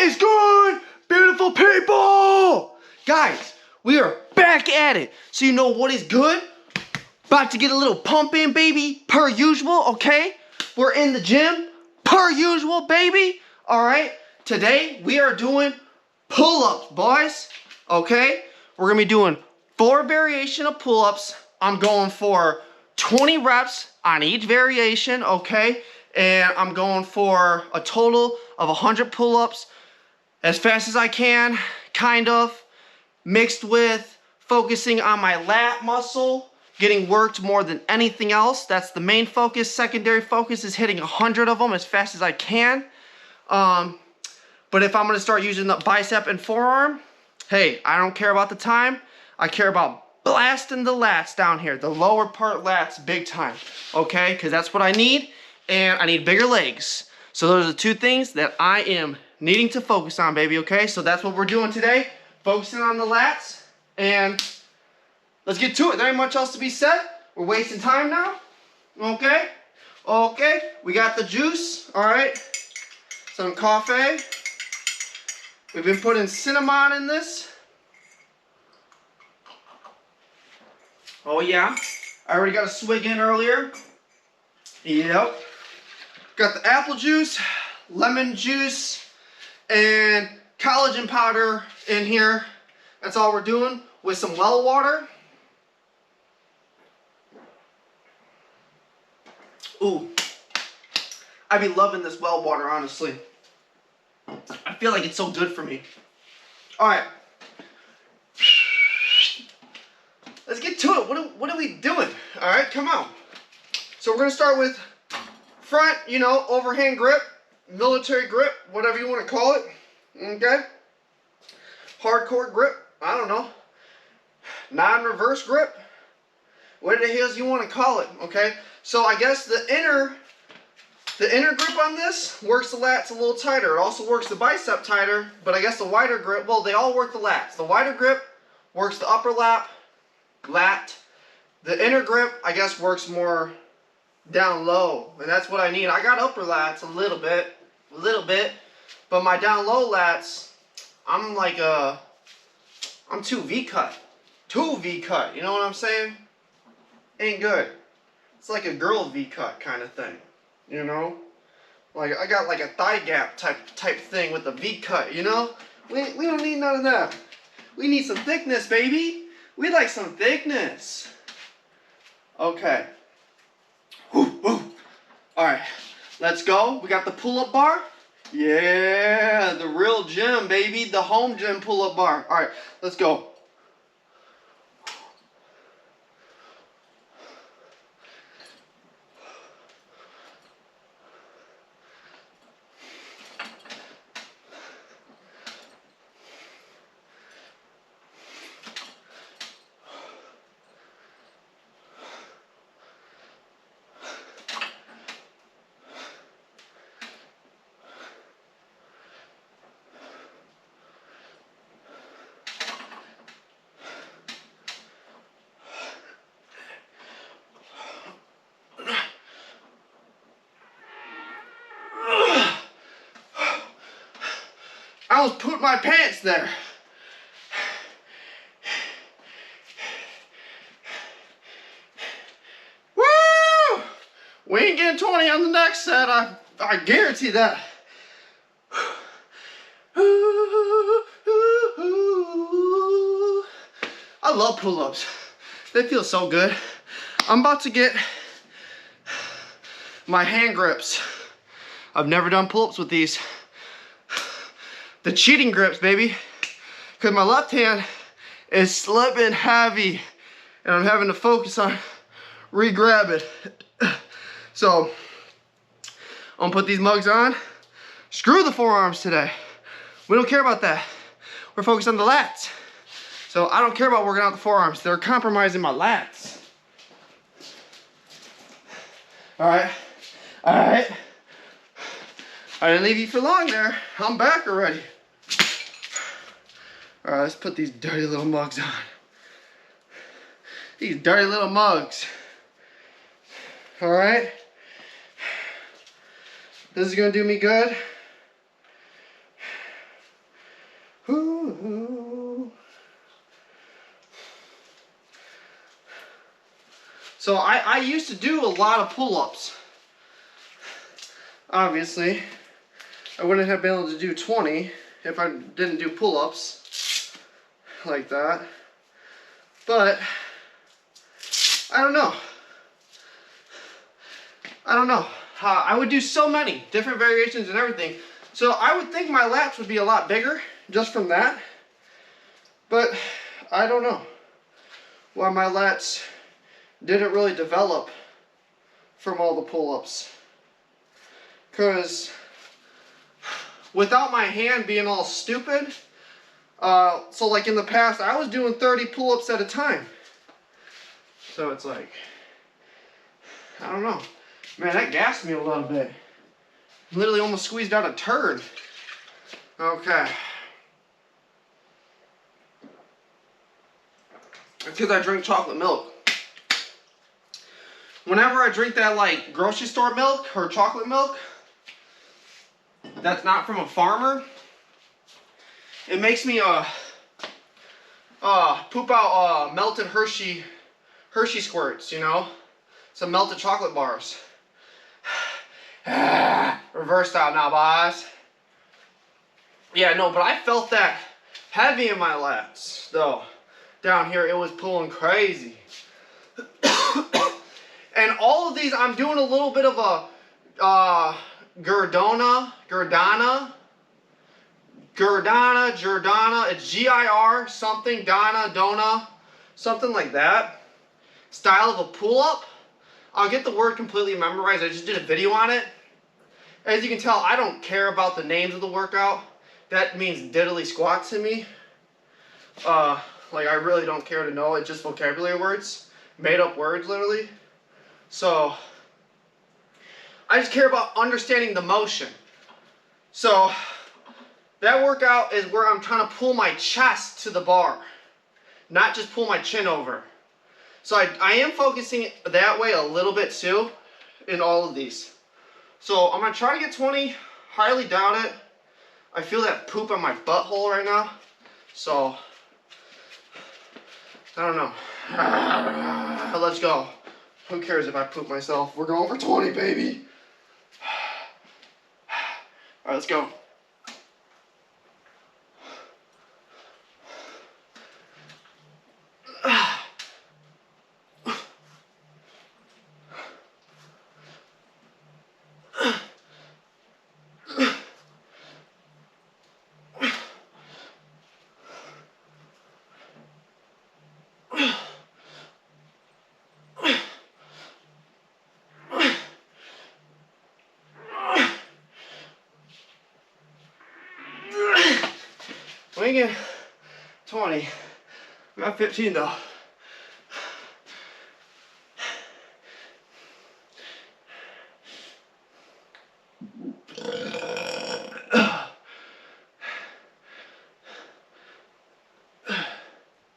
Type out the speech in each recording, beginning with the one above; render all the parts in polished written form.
is good, beautiful people? Guys, we are back at it. So you know what is good? About to get a little pump in, baby, per usual, okay? We're in the gym, per usual, baby. All right, today we are doing pull-ups, boys, okay? We're gonna be doing 4 variation of pull-ups. I'm going for 20 reps on each variation, okay? And I'm going for a total of 100 pull-ups as fast as I can, kind of, mixed with focusing on my lat muscle, getting worked more than anything else. That's the main focus. Secondary focus is hitting 100 of them as fast as I can. But if I'm gonna start using the bicep and forearm, hey, I don't care about the time. I care about blasting the lats down here, the lower part lats big time, okay? Because that's what I need. And I need bigger legs. So those are the 2 things that I am needing to focus on, baby, okay? So that's what we're doing today, focusing on the lats, and let's get to it. There ain't much else to be said. We're wasting time now, okay? Okay, we got the juice, all right? Some coffee. We've been putting cinnamon in this. Oh yeah, I already got a swig in earlier. Yep. Got the apple juice, lemon juice, and collagen powder in here. That's all we're doing with some well water. Ooh, I be loving this well water, honestly. I feel like it's so good for me. All right, let's get to it. What are we doing? All right, come on. So we're gonna start with front, you know, overhand grip, military grip, whatever you want to call it, okay? Hardcore grip, I don't know. Non-reverse grip, whatever the hell you want to call it, okay? So I guess the inner grip on this works the lats a little tighter. It also works the bicep tighter, but I guess the wider grip, well, they all work the lats. The wider grip works the upper lat. The inner grip, I guess, works more down low, and that's what I need. I got upper lats a little bit, but my down low lats, I'm like I'm too V-cut, you know what I'm saying? Ain't good. It's like a girl V-cut kind of thing, you know? Like I got like a thigh gap type thing with a V-cut, you know? We don't need none of that. We need some thickness, baby. We like some thickness. Okay. Alright, let's go. We got the pull-up bar. Yeah, the real gym, baby. The home gym pull-up bar. Alright, let's go. I almost pooped my pants there. Woo! We ain't getting 20 on the next set. I guarantee that. I love pull-ups. They feel so good. I'm about to get my hand grips. I've never done pull-ups with these. The cheating grips, baby. Because my left hand is slipping heavy. And I'm having to focus on re-grab it. So, I'm gonna put these mugs on. Screw the forearms today. We don't care about that. We're focused on the lats. So I don't care about working out the forearms. They're compromising my lats. All right. I didn't leave you for long there. I'm back already. All right, let's put these dirty little mugs on. These dirty little mugs. All right. This is gonna do me good. So I used to do a lot of pull-ups. Obviously, I wouldn't have been able to do 20 if I didn't do pull-ups like that. But I don't know. I would do so many different variations and everything. So I would think my lats would be a lot bigger just from that. But I don't know why my lats didn't really develop from all the pull-ups. Because without my hand being all stupid, so like in the past, I was doing 30 pull-ups at a time. So it's like, I don't know. Man, that gassed me a little bit. Literally almost squeezed out a turd. Okay. It's because I drink chocolate milk. Whenever I drink that like grocery store milk or chocolate milk that's not from a farmer, it makes me poop out melted Hershey squirts, you know? Some melted chocolate bars. Reversed out now, boss. Yeah, no, but I felt that heavy in my lats, though. Down here, it was pulling crazy. And all of these, I'm doing a little bit of a Gurdana. It's G-I-R something, Dona, something like that. Style of a pull-up. I'll get the word completely memorized. I just did a video on it. As you can tell, I don't care about the names of the workout. That means diddly squat to me. Like, I really don't care to know. It's just vocabulary words. Made up words, literally. So, I just care about understanding the motion. So, that workout is where I'm trying to pull my chest to the bar. Not just pull my chin over. So I am focusing that way a little bit too in all of these. So I'm going to try to get 20. Highly doubt it. I feel that poop on my butthole right now. So, I don't know. Let's go. Who cares if I poop myself? We're going for 20, baby. Alright, let's go. We get 20. We got 15 though.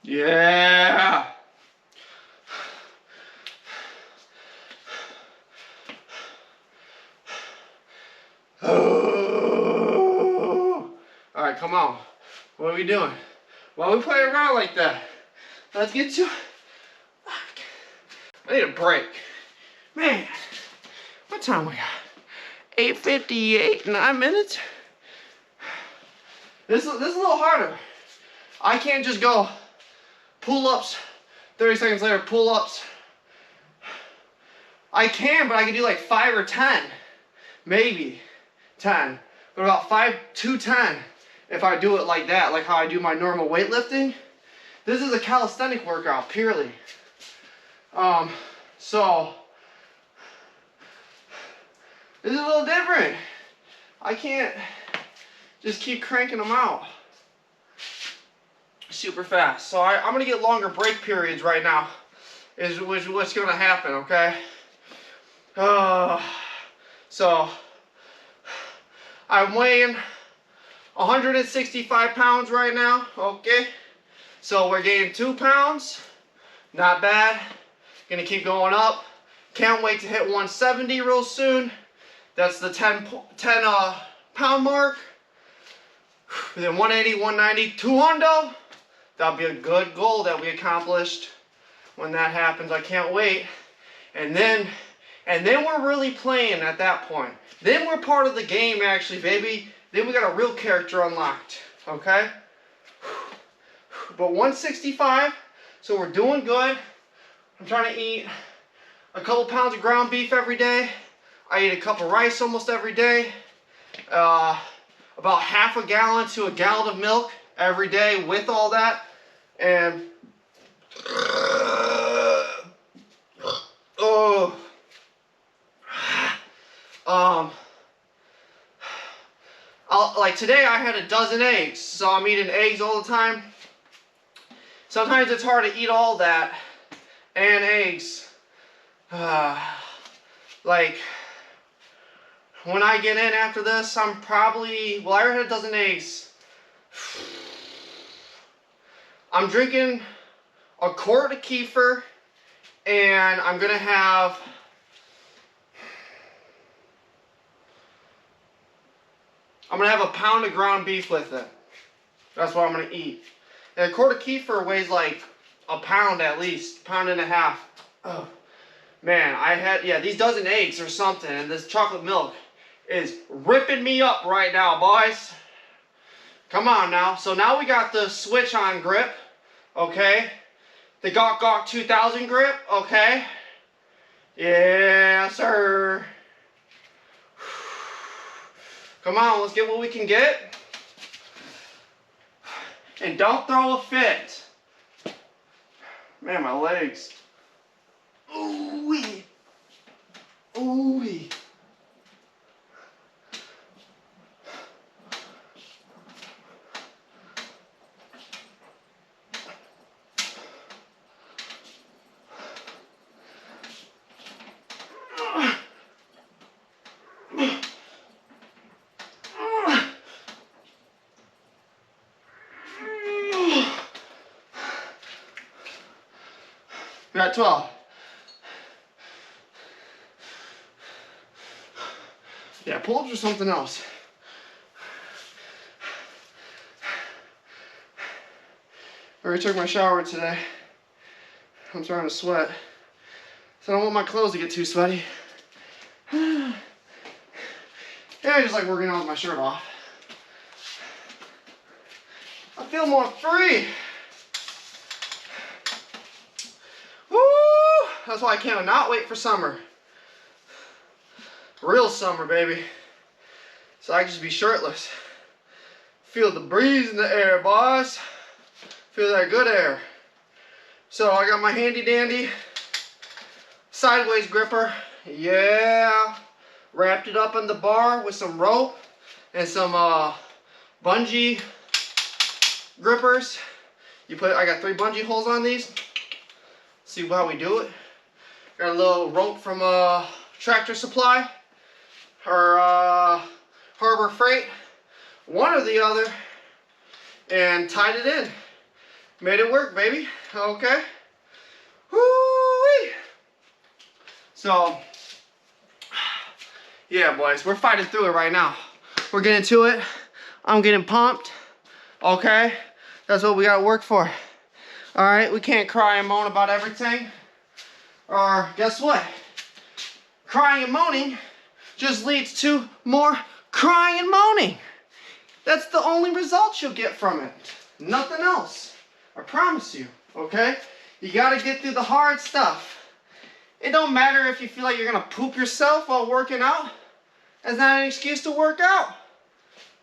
Yeah. Oh. All right, come on. What are we doing? Why are we playing around like that? Let's get to... I need a break. Man, what time we got? 8:58, 9 minutes? This is a little harder. I can't just go pull-ups, 30 seconds later, pull-ups. I can, but I can do like 5 or 10. Maybe 10. But about 5 to 10 if I do it like that, like how I do my normal weightlifting. This is a calisthenic workout, purely. So, this is a little different. I can't just keep cranking them out super fast. So I'm gonna get longer break periods right now, is what's gonna happen, okay? So, I'm weighing 165 pounds right now, okay? So we're gaining 2 pounds, not bad. Gonna keep going up. Can't wait to hit 170 real soon. That's the 10 pound mark. within 180, 190, 200. That'll be a good goal that we accomplished. When that happens, I can't wait. And then we're really playing at that point. Then we're part of the game, actually, baby. Then we got a real character unlocked, okay? But 165, so we're doing good. I'm trying to eat a couple pounds of ground beef every day. I eat a cup of rice almost every day. About half a gallon to a gallon of milk every day with all that. And like today I had a dozen eggs, so I'm eating eggs all the time. Sometimes it's hard to eat all that and eggs. Like when I get in after this, I'm probably, well, I already had a dozen eggs. I'm drinking a quart of kefir, and I'm gonna have a pound of ground beef with it. That's what I'm gonna eat. And a quart of kefir weighs like a pound at least, pound and a half. Oh man, I had, yeah, these dozen eggs or something, and this chocolate milk is ripping me up right now, boys. Come on now. So now we got the switch on grip, okay? The Gawk Gawk 2000 grip, okay? Yeah, sir. Come on, let's get what we can get. And don't throw a fit. Man, my legs. Ooh-wee. Ooh-wee. We got 12. Yeah, pull-ups or something else. I already took my shower today. I'm starting to sweat. So I don't want my clothes to get too sweaty. Yeah, I just like working out with my shirt off. I feel more free. Woo! That's why I cannot wait for summer. Real summer, baby. So I can just be shirtless. Feel the breeze in the air, boys. Feel that good air. So I got my handy dandy sideways gripper. Yeah. Wrapped it up in the bar with some rope and some bungee grippers. I got 3 bungee holes on these. See how we do it. Got a little rope from Tractor Supply or Harbor Freight, one or the other, and tied it in. Made it work, baby. Okay. Woo-wee. So, yeah, boys, we're fighting through it right now. We're getting to it. I'm getting pumped. Okay, that's what we got to work for. All right, we can't cry and moan about everything. Or guess what? Crying and moaning just leads to more crying and moaning. That's the only result you'll get from it. Nothing else. I promise you, okay? You gotta get through the hard stuff. It don't matter if you feel like you're gonna poop yourself while working out. That's not an excuse to work out.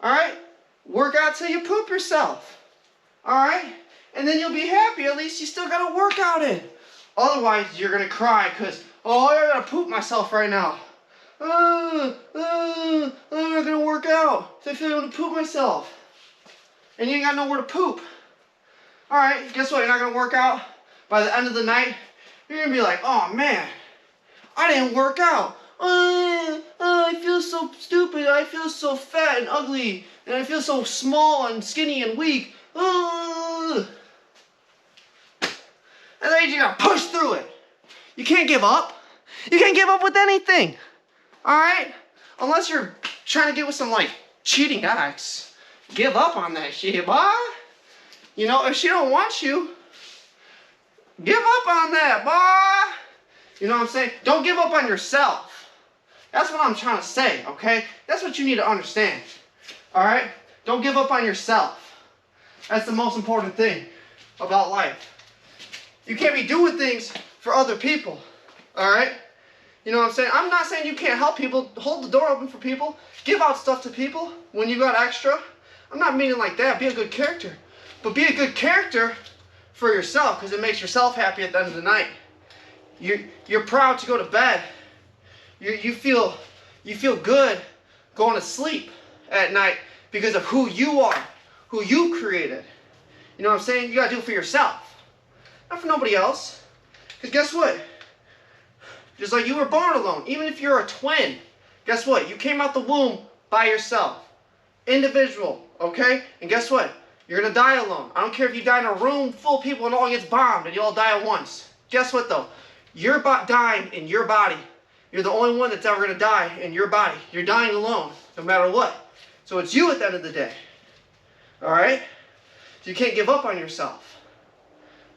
Alright? Work out till you poop yourself. Alright? And then you'll be happy. At least you still got a workout in. Otherwise, you're gonna cry because, oh, I gotta poop myself right now. I'm not gonna work out. So I feel like I'm gonna poop myself. And you ain't got nowhere to poop. Alright, guess what? You're not gonna work out. By the end of the night, you're gonna be like, oh man, I didn't work out. I feel so stupid. I feel so fat and ugly. And I feel so small and skinny and weak. And then you gotta push through it. You can't give up. You can't give up with anything. Alright? Unless you're trying to get with some like cheating guys. give up on that shit, boy. You know, if she don't want you, give up on that, boy. You know what I'm saying? Don't give up on yourself. That's what I'm trying to say, okay? That's what you need to understand. All right? Don't give up on yourself. That's the most important thing about life. You can't be doing things for other people. All right? You know what I'm saying? I'm not saying you can't help people. Hold the door open for people. Give out stuff to people when you got extra. I'm not meaning like that. Be a good character. But be a good character for yourself, because it makes yourself happy at the end of the night. You're proud to go to bed. You feel good going to sleep at night because of who you are, who you created. You know what I'm saying? You got to do it for yourself, not for nobody else. Because guess what? Just like you were born alone, even if you're a twin, guess what? You came out the womb by yourself. Individual, okay? And guess what? You're going to die alone. I don't care if you die in a room full of people and all gets bombed and you all die at once. Guess what, though? You're dying in your body. You're the only one that's ever going to die in your body. You're dying alone, no matter what. So it's you at the end of the day. All right? So you can't give up on yourself.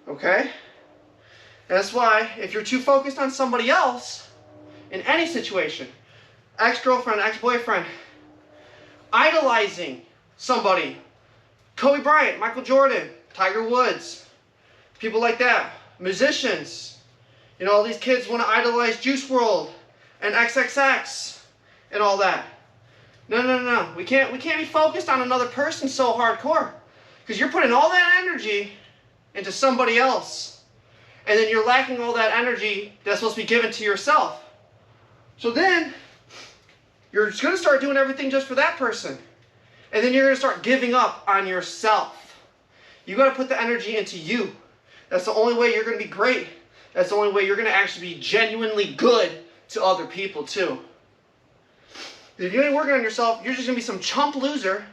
Okay? And that's why, if you're too focused on somebody else, in any situation, ex-girlfriend, ex-boyfriend, idolizing somebody, Kobe Bryant, Michael Jordan, Tiger Woods, people like that, musicians, you know, all these kids want to idolize Juice WRLD and XXX and all that. No. We can't be focused on another person so hardcore, because you're putting all that energy into somebody else, and then you're lacking all that energy that's supposed to be given to yourself. So then you're just going to start doing everything just for that person. And then you're going to start giving up on yourself. You got to put the energy into you. That's the only way you're going to be great. That's the only way you're going to actually be genuinely good to other people too. If you ain't working on yourself, you're just going to be some chump loser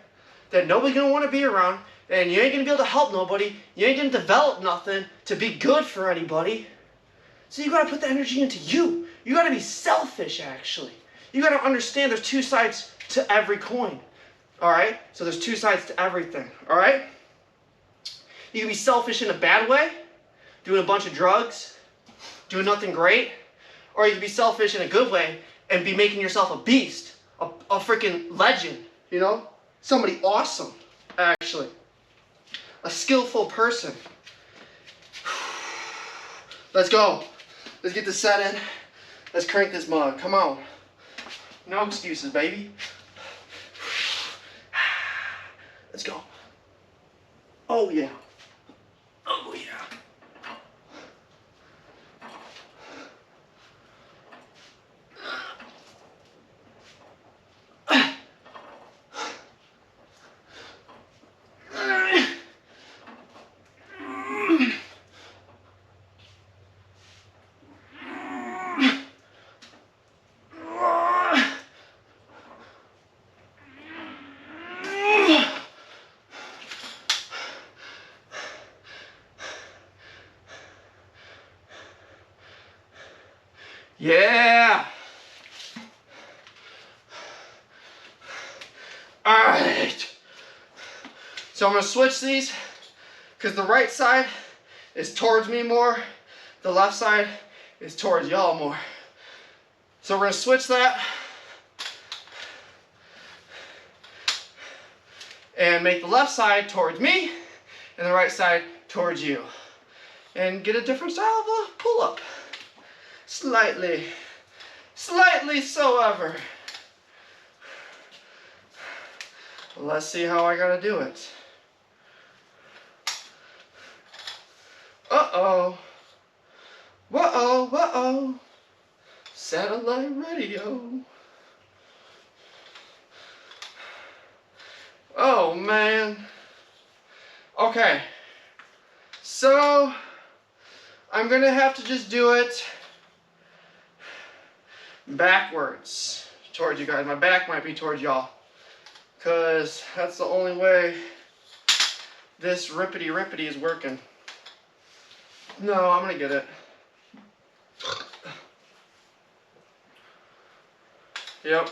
that nobody's going to want to be around, and you ain't going to be able to help nobody. You ain't going to develop nothing to be good for anybody. So you got to put the energy into you. You got to be selfish, actually. You got to understand there's two sides to every coin. All right? So there's two sides to everything. All right? You can be selfish in a bad way, doing a bunch of drugs, doing nothing great. Or you can be selfish in a good way and be making yourself a beast, a freaking legend, you know? Somebody awesome, actually. A skillful person. Let's go. Let's get this set in. Let's crank this mug. Come on. No excuses, baby. Let's go. Oh, yeah. Oh, yeah. Yeah. All right. So I'm going to switch these because the right side is towards me more. The left side is towards y'all more. So we're going to switch that and make the left side towards me and the right side towards you. And get a different style of a pull-up. Slightly so ever. Let's see how I gotta do it. Uh-oh. Whoa. Satellite radio. Oh, man. Okay. So, I'm gonna have to just do it backwards towards you guys. My back might be towards y'all, because that's the only way this rippity is working. No, I'm gonna get it. Yep.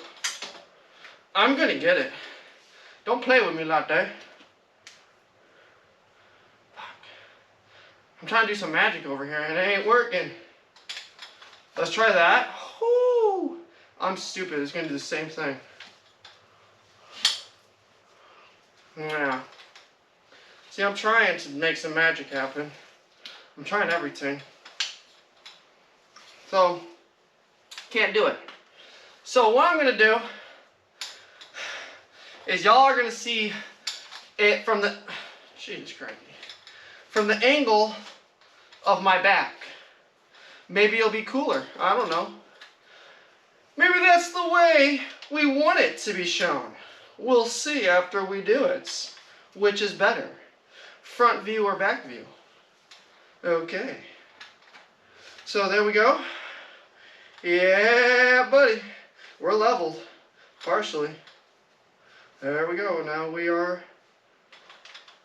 I'm gonna get it. Don't play with me like that. I'm trying to do some magic over here and it ain't working. Let's try that. Woo! I'm stupid. It's going to do the same thing. Yeah. See, I'm trying to make some magic happen. I'm trying everything. So, can't do it. So what I'm going to do is y'all are going to see it from the, Jesus Christ, from the angle of my back. Maybe it'll be cooler. I don't know. Maybe that's the way we want it to be shown. We'll see after we do it. Which is better? Front view or back view? Okay. So there we go. Yeah, buddy. We're leveled. Partially. There we go. Now we are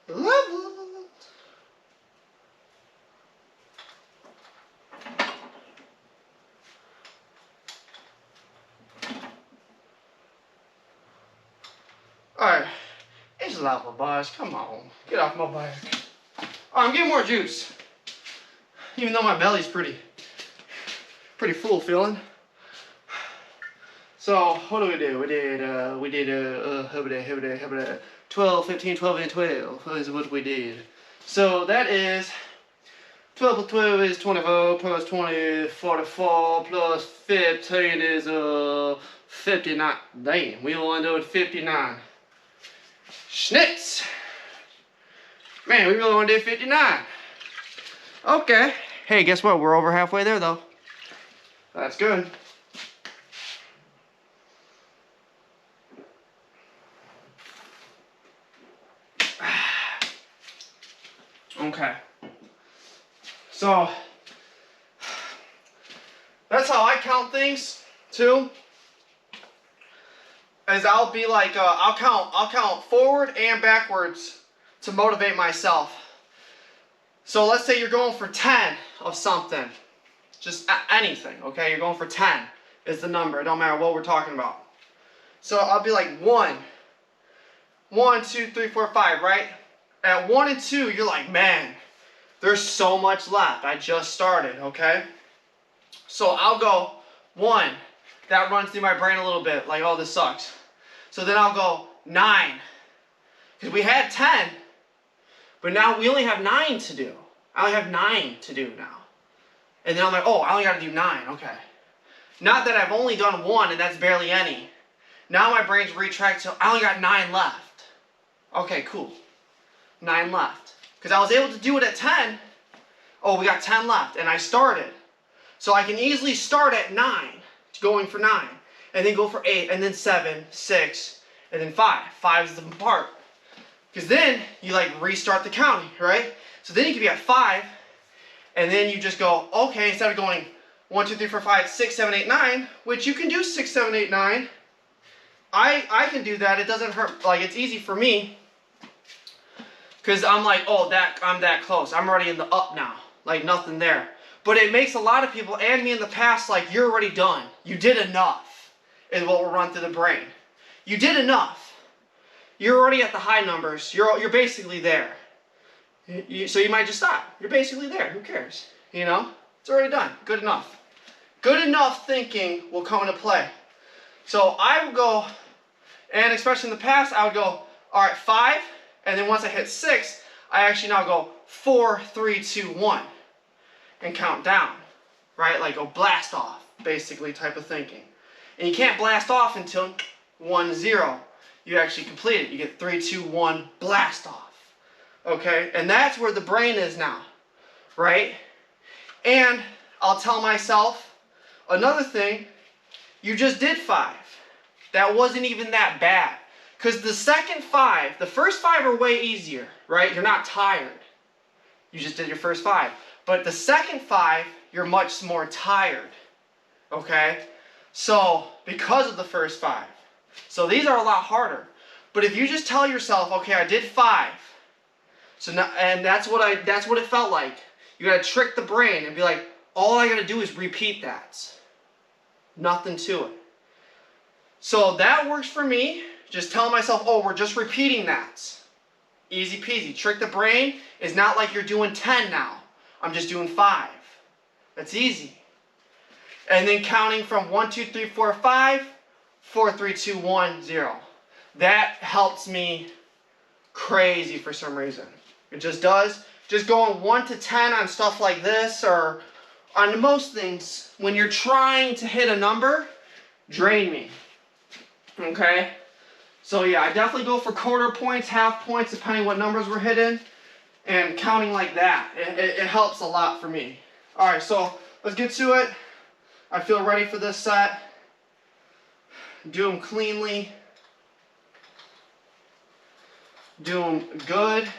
leveled. Alright. It's level, boys. Come on. Get off my back. I'm getting more juice. Even though my belly's pretty full feeling. So, what do? We did 12, 15, 12, and 12 is what we did. So, that is 12 plus 12 is 24, plus 20 is 44, plus 15 is 59. Damn, we only do 59. Schnitz! Man, we really only did 59. Okay. Hey, guess what? We're over halfway there, though. That's good. Okay. So, that's how I count things, too. Is I'll be like, I'll count forward and backwards to motivate myself. So let's say you're going for 10 of something. Just anything, okay? You're going for 10 is the number. It don't matter what we're talking about. So I'll be like 1, 2, 3, 4, 5, right? At 1 and 2, you're like, man, there's so much left. I just started, okay? So I'll go 1. That runs through my brain a little bit, like, oh, this sucks. So then I'll go 9. Because we had 10, but now we only have 9 to do. I only have 9 to do now. And then I'm like, oh, I only got to do 9, okay. Not that I've only done 1 and that's barely any. Now my brain's retracked, so I only got 9 left. Okay, cool. 9 left. Because I was able to do it at 10. Oh, we got 10 left, and I started. So I can easily start at 9, going for 9. And then go for 8, and then 7, 6, and then 5. 5 is the part. Because then you like restart the counting, right? So then you can be at 5, and then you just go, okay, instead of going 1, 2, 3, 4, 5, 6, 7, 8, 9, which you can do 6, 7, 8, 9. I can do that. It doesn't hurt. Like, it's easy for me. Because I'm like, oh, I'm that close. I'm already in the up now. Like, nothing there. But it makes a lot of people, and me in the past, like, you're already done. You did enough, is what will run through the brain. You did enough. You're already at the high numbers. You're basically there. So you might just stop. You're basically there. Who cares? You know? It's already done. Good enough. Good enough thinking will come into play. So I would go, and especially in the past, I would go, all right, 5, and then once I hit 6, I actually now go 4, 3, 2, 1, and count down, right? Like go blast off, basically, type of thinking. And you can't blast off until 1, 0. You actually complete it. You get 3, 2, 1, blast off. Okay? And that's where the brain is now, right? And I'll tell myself another thing. You just did 5. That wasn't even that bad. Because the second 5, the first 5 are way easier, right? You're not tired. You just did your first 5. But the second 5, you're much more tired. Okay? So, because of the first 5. So these are a lot harder. But if you just tell yourself, okay, I did 5. So now, and that's what it felt like. You gotta trick the brain and be like, all I gotta do is repeat that. Nothing to it. So that works for me. just telling myself, oh, we're just repeating that. Easy peasy. Trick the brain. It's not like you're doing 10 now. I'm just doing 5. That's easy. And then counting from 1, 2, 3, 4, 5, 4, 3, 2, 1, 0. That helps me crazy for some reason. It just does. Just going 1 to 10 on stuff like this, or on most things, when you're trying to hit a number, drain me. Okay? So yeah, I definitely go for quarter points, half points, depending what numbers we're hitting, and counting like that. It helps a lot for me. Alright, so let's get to it. I feel ready for this set. Do them cleanly. Do them good.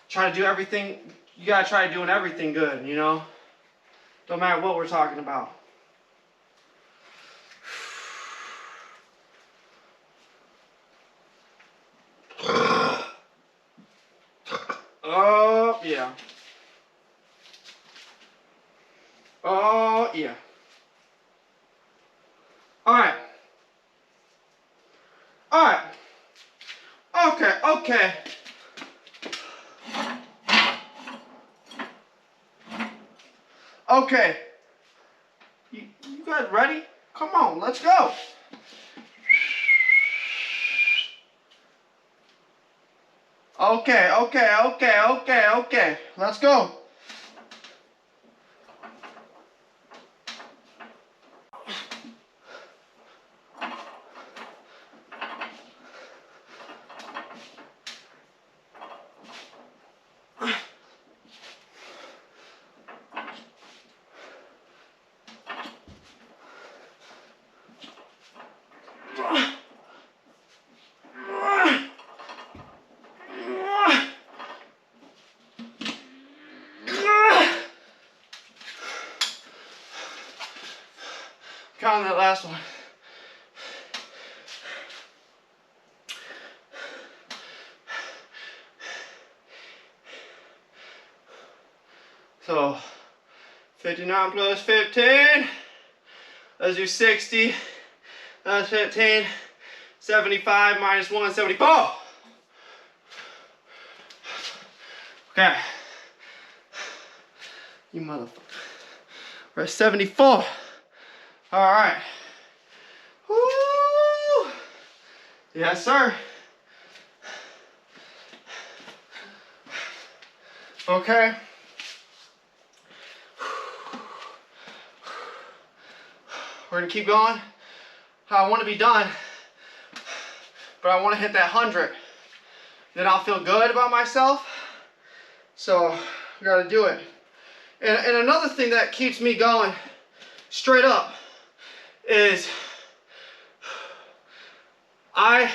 Try to do everything. You gotta try doing everything good, you know? Don't matter what we're talking about. Oh, yeah. Oh, yeah. Alright. Alright. Okay. Okay. You guys ready? Come on, let's go. Okay. Let's go. Count on that last one. So 59 plus 15. Let's do 60. That's 15. 75 minus 1, 74. Okay. You motherfucker. We're at 74. Alright. Woo! Yes, sir. Okay. We're going to keep going. I want to be done, but I want to hit that 100. Then I'll feel good about myself. So, we got to do it. And another thing that keeps me going straight up is I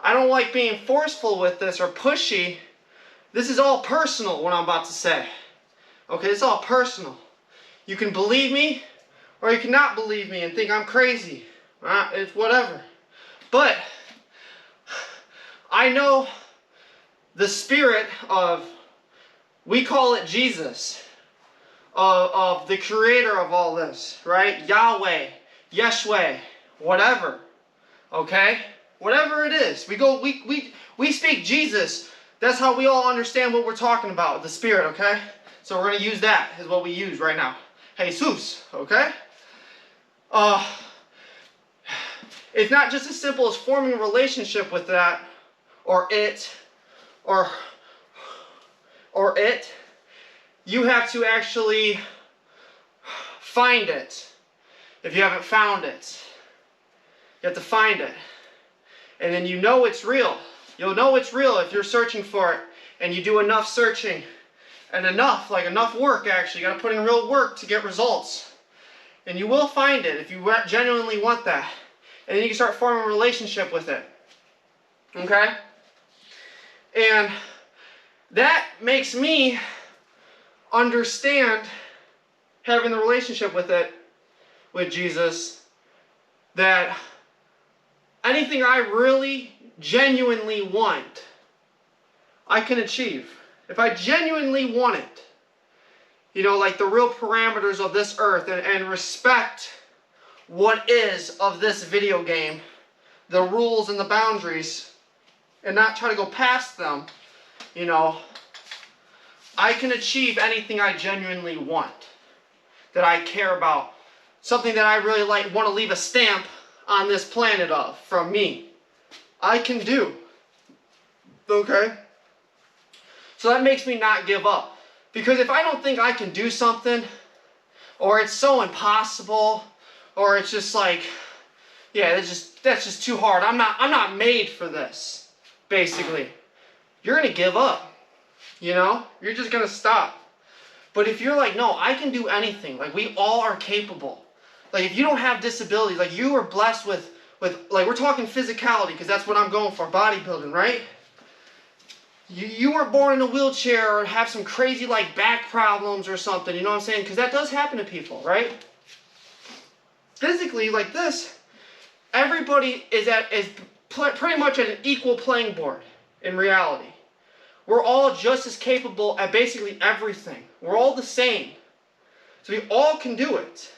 don't like being forceful with this or pushy. This is all personal, what I'm about to say. Okay, it's all personal. You can believe me or you cannot believe me and think I'm crazy. It's whatever. But I know the spirit of, we call it Jesus, of the creator of all this, right? Yahweh, Yeshua, whatever. Okay? Whatever it is. We speak Jesus. That's how we all understand what we're talking about, the spirit, okay? So we're going to use that is what we use right now. Jesus, okay? It's not just as simple as forming a relationship with that, or it. You have to actually find it. If you haven't found it, you have to find it. And then you know it's real. You'll know it's real if you're searching for it. And you do enough searching. And enough work actually. You got to put in real work to get results. And you will find it if you genuinely want that. And then you can start forming a relationship with it. Okay? And that makes me understand, having the relationship with it, with Jesus, that anything I really genuinely want, I can achieve. If I genuinely want it, you know, like the real parameters of this earth, and respect what is of this video game, the rules and the boundaries, and not try to go past them, you know, I can achieve anything I genuinely want, that I care about, something that I really like, want to leave a stamp on this planet of, from me. I can do. Okay? So that makes me not give up. Because if I don't think I can do something, or it's so impossible, or it's just like, yeah, that's just too hard. I'm not made for this, basically. You're going to give up. You know? You're just going to stop. But if you're like, no, I can do anything. Like, we all are capable. Like, if you don't have disabilities, like, you were blessed with like, we're talking physicality, because that's what I'm going for, bodybuilding, right? You weren't born in a wheelchair or have some crazy, like, back problems or something, you know what I'm saying? Because that does happen to people, right? Physically, like this, everybody is pretty much at an equal playing board in reality. We're all just as capable at basically everything. We're all the same. So we all can do it.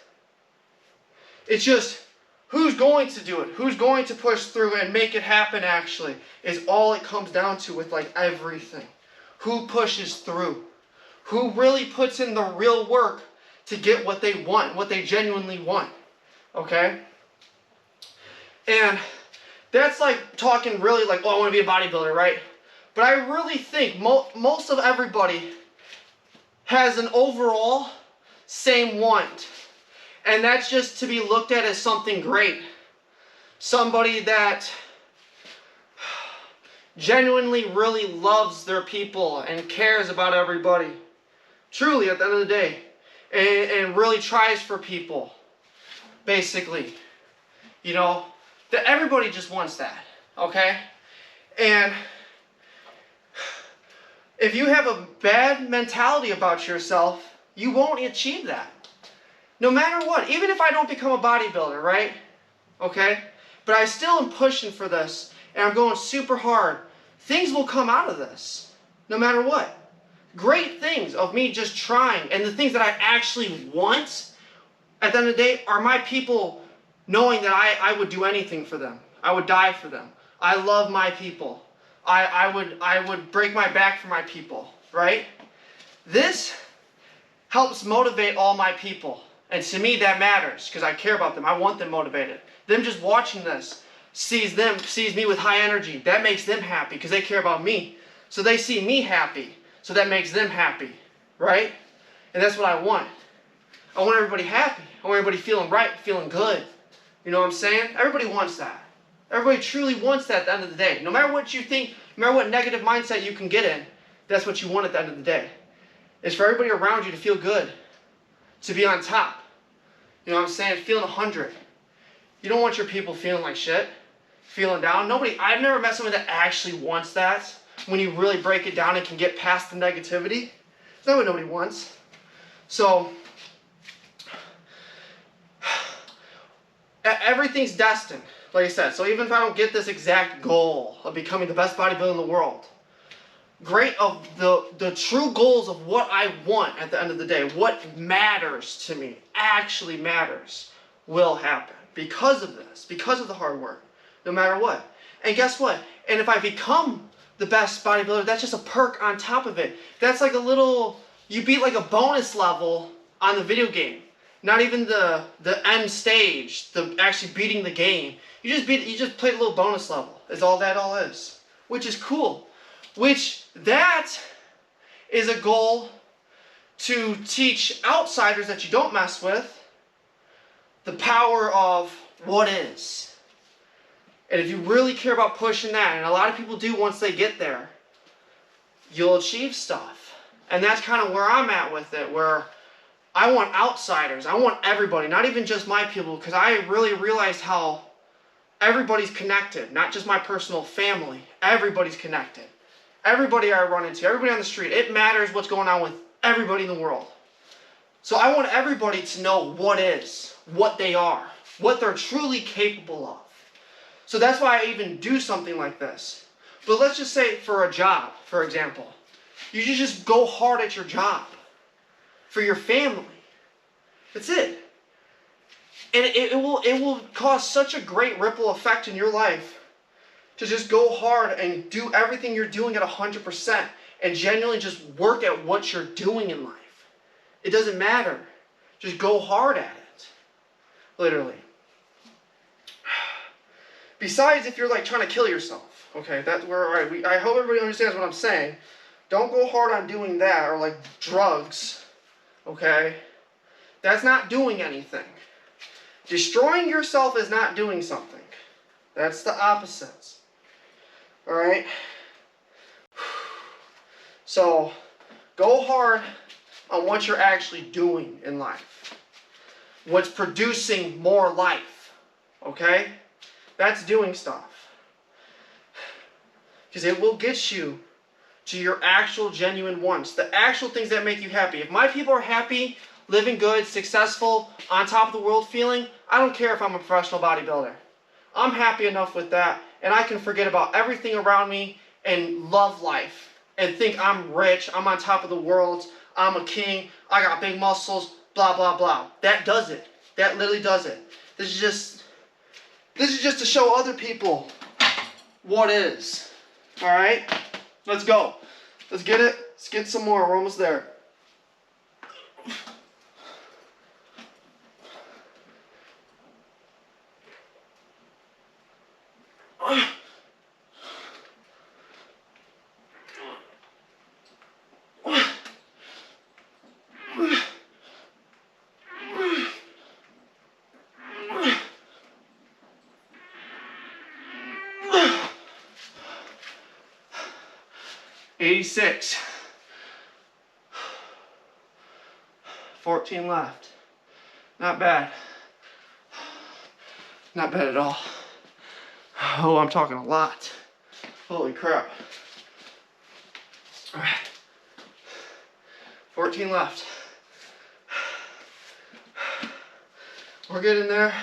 It's just, who's going to do it? Who's going to push through and make it happen actually is all it comes down to with like everything. Who pushes through? Who really puts in the real work to get what they want, what they genuinely want. Okay? And that's like talking really like, oh, I want to be a bodybuilder, right? But I really think most of everybody has an overall same want. And that's just to be looked at as something great. Somebody that genuinely really loves their people and cares about everybody. Truly, at the end of the day. And really tries for people. Basically. You know, that everybody just wants that. Okay? And if you have a bad mentality about yourself, you won't achieve that. No matter what. Even if I don't become a bodybuilder, right? Okay? But I still am pushing for this, and I'm going super hard. Things will come out of this. No matter what. Great things of me just trying. And the things that I actually want, at the end of the day, are my people knowing that I would do anything for them. I would die for them. I love my people. I would break my back for my people. Right? This helps motivate all my people. And to me, that matters, because I care about them. I want them motivated. Them just watching this sees me with high energy. That makes them happy, because they care about me. So they see me happy. So that makes them happy. Right? And that's what I want. I want everybody happy. I want everybody feeling right, feeling good. You know what I'm saying? Everybody wants that. Everybody truly wants that at the end of the day. No matter what you think, no matter what negative mindset you can get in, that's what you want at the end of the day. It's for everybody around you to feel good. To be on top. You know what I'm saying? Feeling 100. You don't want your people feeling like shit. Feeling down. I've never met someone that actually wants that. When you really break it down and can get past the negativity. That's what nobody wants. So, everything's destined. Like I said. So even if I don't get this exact goal of becoming the best bodybuilder in the world. Great of the true goals of what I want at the end of the day, what matters to me, actually matters, will happen. Because of this, because of the hard work, no matter what. And guess what? And if I become the best bodybuilder, that's just a perk on top of it. That's like a little, you beat like a bonus level on the video game. Not even the end stage, the actually beating the game. You just played a little bonus level, is all that all is. Which is cool. Which, that is a goal to teach outsiders that you don't mess with the power of what is. And if you really care about pushing that, and a lot of people do once they get there, you'll achieve stuff. And that's kind of where I'm at with it, where I want outsiders. I want everybody, not even just my people, because I really realized how everybody's connected, not just my personal family. Everybody's connected. Everybody I run into, everybody on the street, it matters what's going on with everybody in the world. So I want everybody to know what is, what they are, what they're truly capable of. So that's why I even do something like this. But let's just say for a job, for example. You just go hard at your job. For your family. That's it. And it will cause such a great ripple effect in your life to just go hard and do everything you're doing at 100% and genuinely just work at what you're doing in life. It doesn't matter. Just go hard at it. Literally. Besides, if you're like trying to kill yourself, okay, that's where, all right, I hope everybody understands what I'm saying. Don't go hard on doing that, or like drugs, okay? That's not doing anything. Destroying yourself is not doing something. That's the opposite. All right? So, go hard on what you're actually doing in life. What's producing more life, okay? That's doing stuff. Because it will get you to your actual genuine wants. The actual things that make you happy. If my people are happy, living good, successful, on top of the world feeling, I don't care if I'm a professional bodybuilder. I'm happy enough with that, and I can forget about everything around me and love life and think I'm rich, I'm on top of the world, I'm a king, I got big muscles, blah, blah, blah. That does it. That literally does it. This is just to show other people what is. All right? Let's go. Let's get it. Let's get some more. We're almost there. $86. 14 left. Not bad. Not bad at all. Oh, I'm talking a lot. Holy crap. All right. 14 left. We're getting there.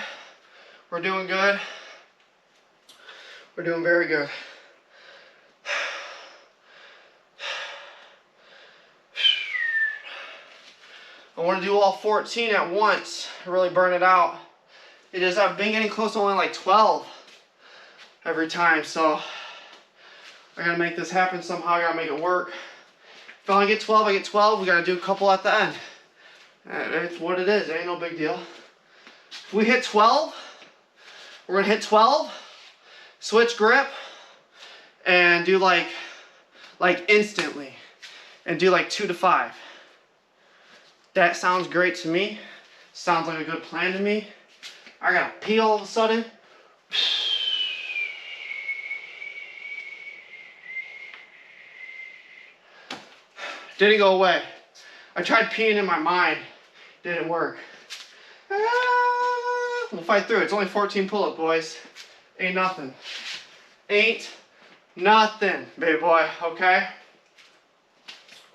We're doing good. We're doing very good. I want to do all 14 at once, really burn it out. It is, I've been getting close to only like 12 every time, so I gotta make this happen somehow. I gotta make it work. If I only get 12, I get 12. We gotta do a couple at the end. It's what it is. It ain't no big deal. If we hit 12, we're gonna hit 12, switch grip, and do like instantly, and do like 2 to 5. That sounds great to me. Sounds like a good plan to me. I gotta pee all of a sudden. Didn't go away. I tried peeing in my mind. Didn't work. We'll fight through it. It's only 14 pull-up, boys. Ain't nothing. Ain't nothing, baby boy, okay?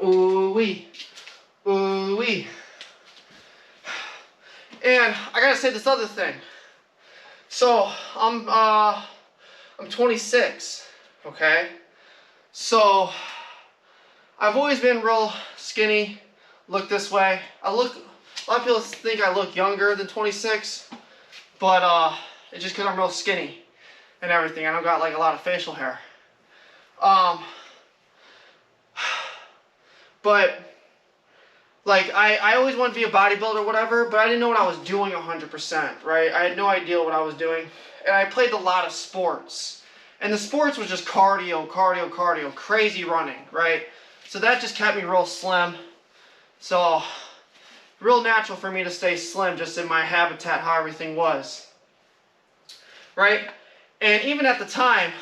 Ooh-wee. Ooh-wee. And I gotta say this other thing. So, I'm 26, okay? So, I've always been real skinny, look this way. A lot of people think I look younger than 26, but it's just because I'm real skinny and everything. I don't got like a lot of facial hair. But like I always wanted to be a bodybuilder or whatever, but I didn't know what I was doing 100%, right? I had no idea what I was doing. And I played a lot of sports. And the sports was just cardio, cardio, cardio, crazy running, right? So that just kept me real slim. So, real natural for me to stay slim just in my habitat, how everything was. Right? And even at the time,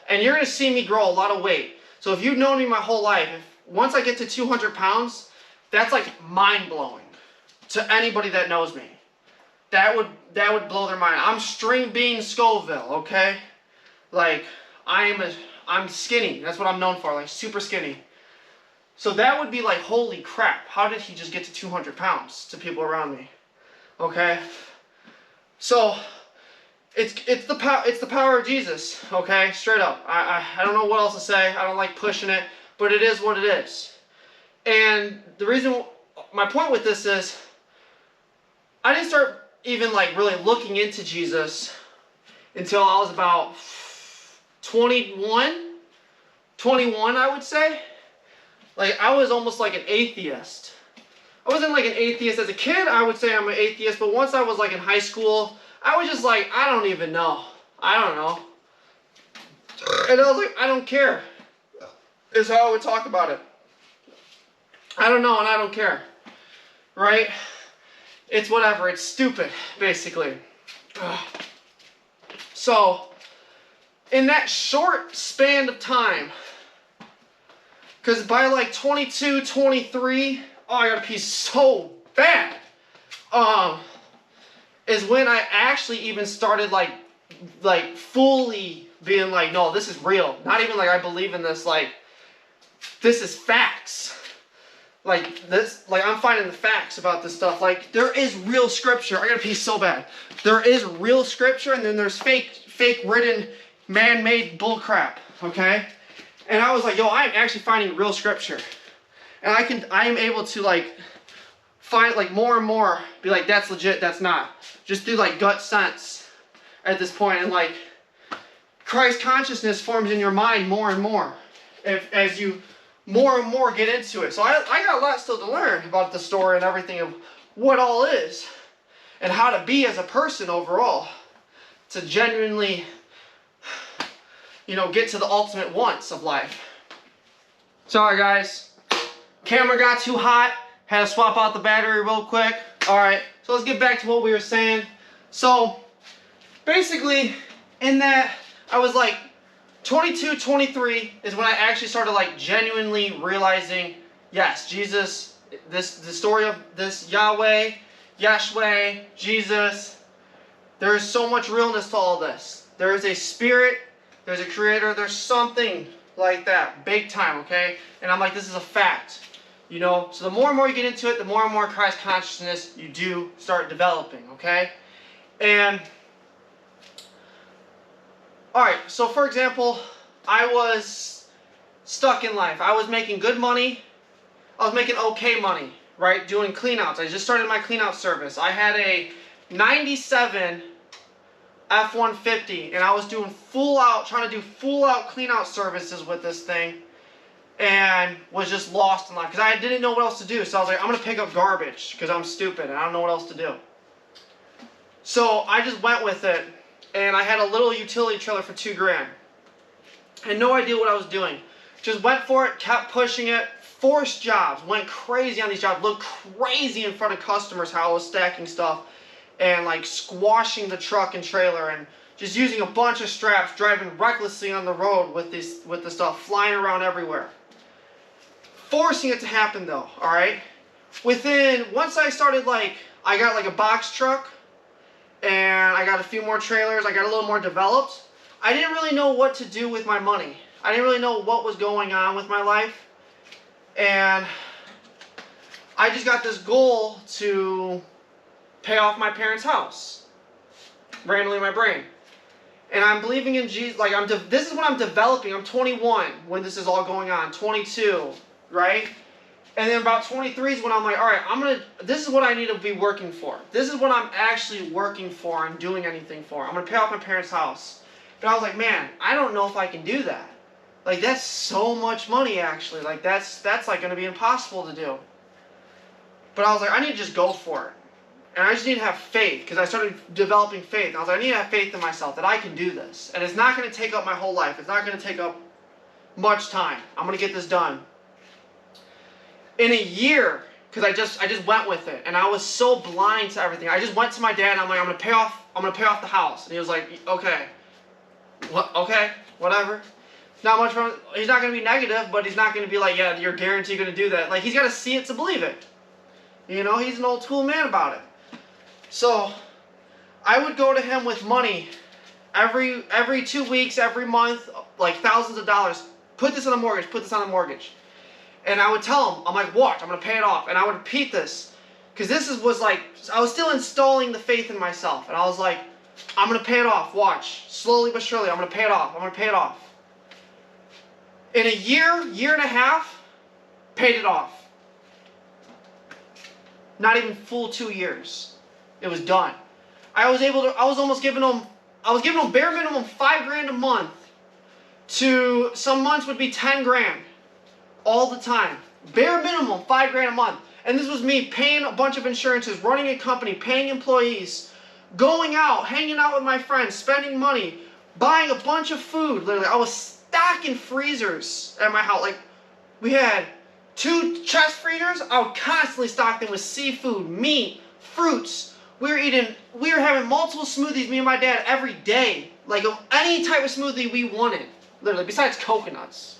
and you're going to see me grow a lot of weight. So if you've known me my whole life, once I get to 200 pounds, that's like mind-blowing to anybody that knows me. That would blow their mind. I'm string bean Scoville, okay? Like, I'm skinny. That's what I'm known for, like super skinny. So that would be like, holy crap, how did he just get to 200 pounds to people around me? Okay? So, it's the power of Jesus, okay? Straight up. I don't know what else to say. I don't like pushing it, but it is what it is. And the reason, my point with this is, I didn't start even like really looking into Jesus until I was about 21, I would say. Like, I was almost like an atheist. I wasn't like an atheist as a kid. I would say I'm an atheist, but once I was like in high school, I was just like, I don't even know. I don't know. And I was like, I don't care. Is how I would talk about it. I don't know and I don't care. Right? It's whatever. It's stupid, basically. So, in that short span of time, because by like 22, 23, oh, I gotta pee so bad, is when I actually even started like fully being like, no, this is real. Not even like I believe in this, like, this is facts. Like this, like I'm finding the facts about this stuff. Like there is real scripture. I gotta pee so bad. There is real scripture, and then there's fake written, man-made bullcrap. Okay, and I was like, yo, I'm actually finding real scripture, and I am able to like find like more and more, be like, that's legit, that's not. Just do like gut sense at this point, and like Christ consciousness forms in your mind more and more as you more and more get into it. So I got a lot still to learn about the story and everything of what all is and how to be as a person overall to genuinely, you know, get to the ultimate wants of life. Sorry guys, camera got too hot, had to swap out the battery real quick. Alright, so let's get back to what we were saying. So basically in that I was like 22, 23 is when I actually started like genuinely realizing, yes, Jesus, the story of this Yahweh, Jesus, there is so much realness to all this. There is a spirit, there's a creator, there's something like that, big time, okay? And I'm like, this is a fact, you know? So the more and more you get into it, the more and more Christ consciousness you do start developing, okay? And alright, so for example, I was stuck in life. I was making good money. I was making okay money, right? Doing cleanouts. I just started my cleanout service. I had a 97 F-150 and I was doing trying to do full out cleanout services with this thing and was just lost in life because I didn't know what else to do. So I was like, I'm going to pick up garbage because I'm stupid and I don't know what else to do. So I just went with it. And I had a little utility trailer for $2,000. Had no idea what I was doing. Just went for it, kept pushing it, forced jobs, went crazy on these jobs, looked crazy in front of customers how I was stacking stuff and like squashing the truck and trailer and just using a bunch of straps, driving recklessly on the road with the stuff, flying around everywhere. Forcing it to happen though, alright? Once I started I got like a box truck, and I got a few more trailers, I got a little more developed. I didn't really know what to do with my money. I didn't really know what was going on with my life. And I just got this goal to pay off my parents' house. Randomly in my brain. And I'm believing in Jesus, this is when I'm developing. I'm 21 when this is all going on, 22, right? And then about 23 is when I'm like, all right, this is what I need to be working for. This is what I'm actually working for and doing anything for. I'm going to pay off my parents' house. But I was like, man, I don't know if I can do that. Like, that's so much money, actually. Like, that's like going to be impossible to do. But I was like, I need to just go for it. And I just need to have faith, because I started developing faith. And I was like, I need to have faith in myself that I can do this. And it's not going to take up my whole life. It's not going to take up much time. I'm going to get this done. In a year, because I just went with it, and I was so blind to everything. I just went to my dad and I'm like, I'm gonna pay off the house, and he was like, okay, okay, whatever. Not much from. He's not gonna be negative, but he's not gonna be like, yeah, you're guaranteed gonna do that. Like, he's gotta see it to believe it. You know, he's an old school man about it. So I would go to him with money every 2 weeks, every month, like thousands of dollars. Put this on a mortgage. Put this on a mortgage. And I would tell him, I'm like, watch, I'm going to pay it off. And I would repeat this. Because was like, I was still installing the faith in myself. And I was like, I'm going to pay it off, watch. Slowly but surely, I'm going to pay it off. I'm going to pay it off. In a year and a half, paid it off. Not even full 2 years. It was done. I was giving them bare minimum $5 grand a month to some months would be 10 grand all the time. Bare minimum $5 grand a month. And this was me paying a bunch of insurances, running a company, paying employees, going out, hanging out with my friends, spending money, buying a bunch of food. Literally, I was stocking freezers at my house. Like, we had 2 chest freezers. I would constantly stock them with seafood, meat, fruits. We were having multiple smoothies, me and my dad, every day. Like, any type of smoothie we wanted. Literally, besides coconuts.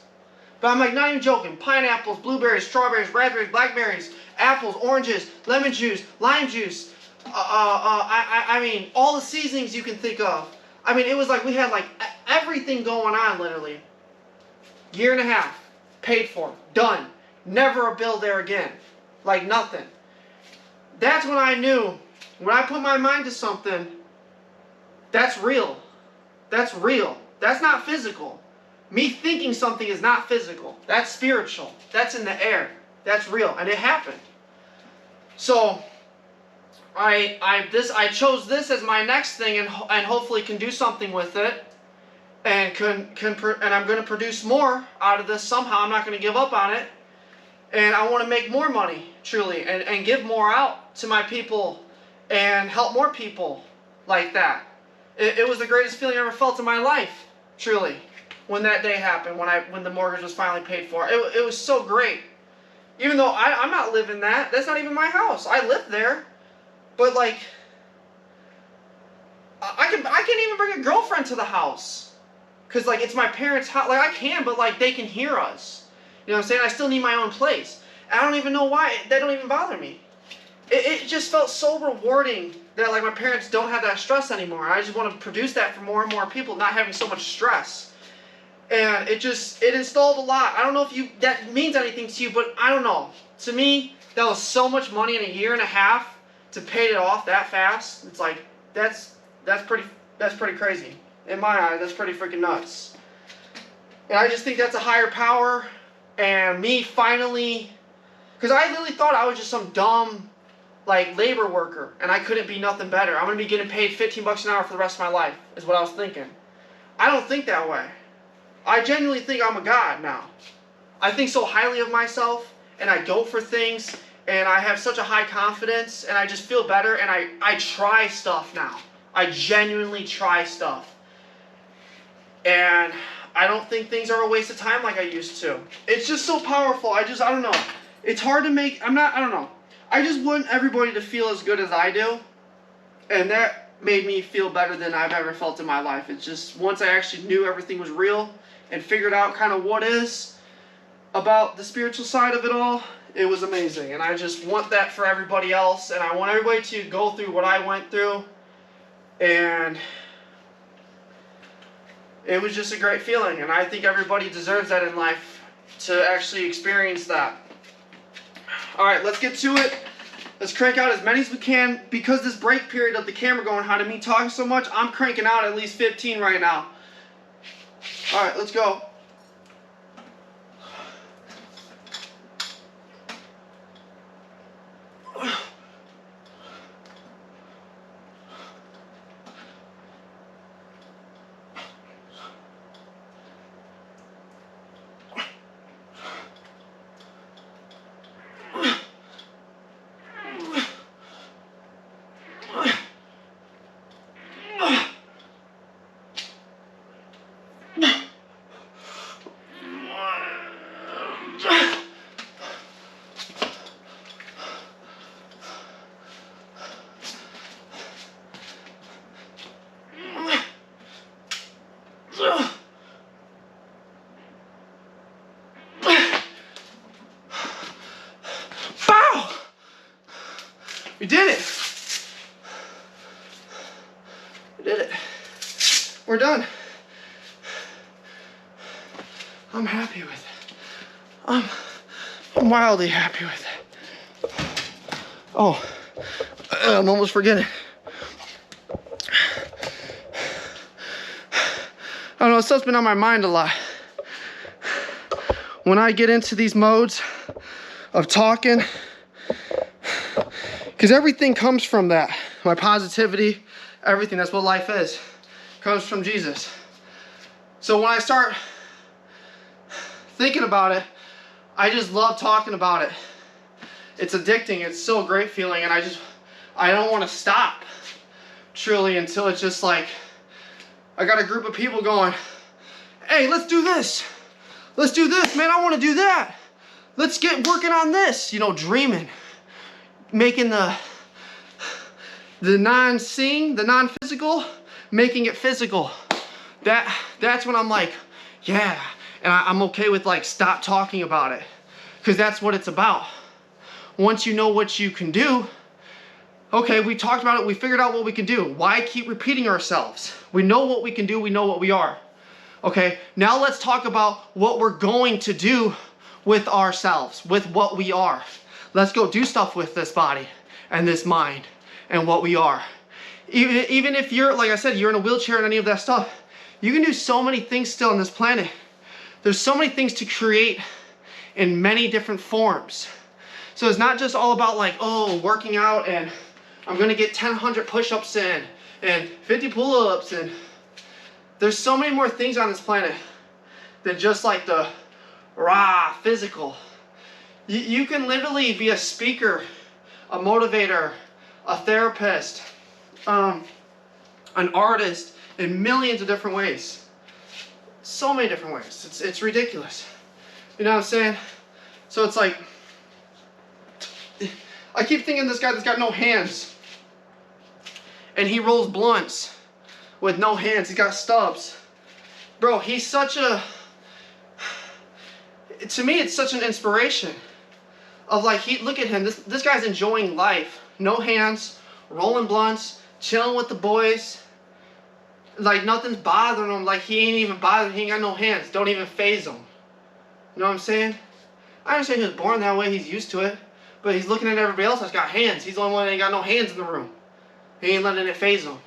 But I'm like, not even joking. Pineapples, blueberries, strawberries, raspberries, blackberries, apples, oranges, lemon juice, lime juice. I mean, all the seasonings you can think of. I mean, it was like we had like everything going on, literally. 1.5 years, paid for, done. Never a bill there again. Like nothing. That's when I knew, when I put my mind to something, that's real. That's real. That's not physical. Me thinking something is not physical. That's spiritual. That's in the air. That's real. And it happened. So, I chose this as my next thing, and hopefully can do something with it, and I'm going to produce more out of this somehow. I'm not going to give up on it, and I want to make more money, truly, and give more out to my people, and help more people like that. It was the greatest feeling I ever felt in my life, truly, when that day happened, when the mortgage was finally paid for. It was so great. Even though I'm not living that. That's not even my house. I live there. But like, I can't even bring a girlfriend to the house. Because like, it's my parents' house. Like, I can, but like, they can hear us. You know what I'm saying? I still need my own place. I don't even know why. That don't even bother me. It just felt so rewarding that like my parents don't have that stress anymore. I just want to produce that for more and more people, not having so much stress. And it installed a lot. I don't know if that means anything to you, but I don't know. To me, that was so much money in 1.5 years to pay it off that fast. It's like, that's pretty crazy. In my eyes, that's pretty freaking nuts. And I just think that's a higher power. And me finally, because I literally thought I was just some dumb, like, labor worker, and I couldn't be nothing better. I'm going to be getting paid $15 an hour for the rest of my life, is what I was thinking. I don't think that way. I genuinely think I'm a god now. I think so highly of myself, and I go for things, and I have such a high confidence, and I just feel better, and I try stuff now. I genuinely try stuff. And I don't think things are a waste of time like I used to. It's just so powerful. I don't know. It's hard to make, I don't know. I just want everybody to feel as good as I do, and that made me feel better than I've ever felt in my life. It's just, once I actually knew everything was real, and figured out kind of what is about the spiritual side of it all, it was amazing. And I just want that for everybody else, and I want everybody to go through what I went through, and it was just a great feeling, and I think everybody deserves that in life, to actually experience that. Alright, let's get to it. Let's crank out as many as we can. Because this break period of the camera going on and me talking so much, I'm cranking out at least 15 right now. Alright, let's go. We did it. We did it. We're done. I'm happy with it. I'm wildly happy with it. Oh, I'm almost forgetting. I don't know, stuff's been on my mind a lot. When I get into these modes of talking, because everything comes from that. My positivity, Everything, that's what life is, comes from Jesus. So when I start thinking about it, I just love talking about it. It's addicting, it's so great feeling, and I don't want to stop, truly, until it's just like, I got a group of people going, hey, let's do this. Let's do this, man, I want to do that. Let's get working on this, you know, dreaming. Making the non-seeing, the non-physical, making it physical. That's when I'm like, yeah. And I'm okay with like, stop talking about it. Because that's what it's about. Once you know what you can do, okay, we talked about it, we figured out what we can do. Why keep repeating ourselves? We know what we can do, we know what we are. Okay, now let's talk about what we're going to do with ourselves, with what we are. Let's go do stuff with this body and this mind and what we are. Even if you're, like I said, you're in a wheelchair and any of that stuff, you can do so many things still on this planet. There's so many things to create in many different forms. So it's not just all about like, oh, working out and I'm gonna get 100 push-ups in and 50 pull-ups, and there's so many more things on this planet than just like the raw physical. You can literally be a speaker, a motivator, a therapist, an artist in millions of different ways. So many different ways. It's ridiculous. You know what I'm saying? So it's like, I keep thinking this guy that's got no hands, and he rolls blunts with no hands. He's got stubs. Bro, he's such a, to me, it's such an inspiration. Of like, look at him, this guy's enjoying life. No hands, rolling blunts, chilling with the boys. Like, nothing's bothering him. Like, he ain't even bothered. He ain't got no hands. Don't even faze him. You know what I'm saying? I understand he was born that way. He's used to it. But he's looking at everybody else that's got hands. He's the only one that ain't got no hands in the room. He ain't letting it faze him.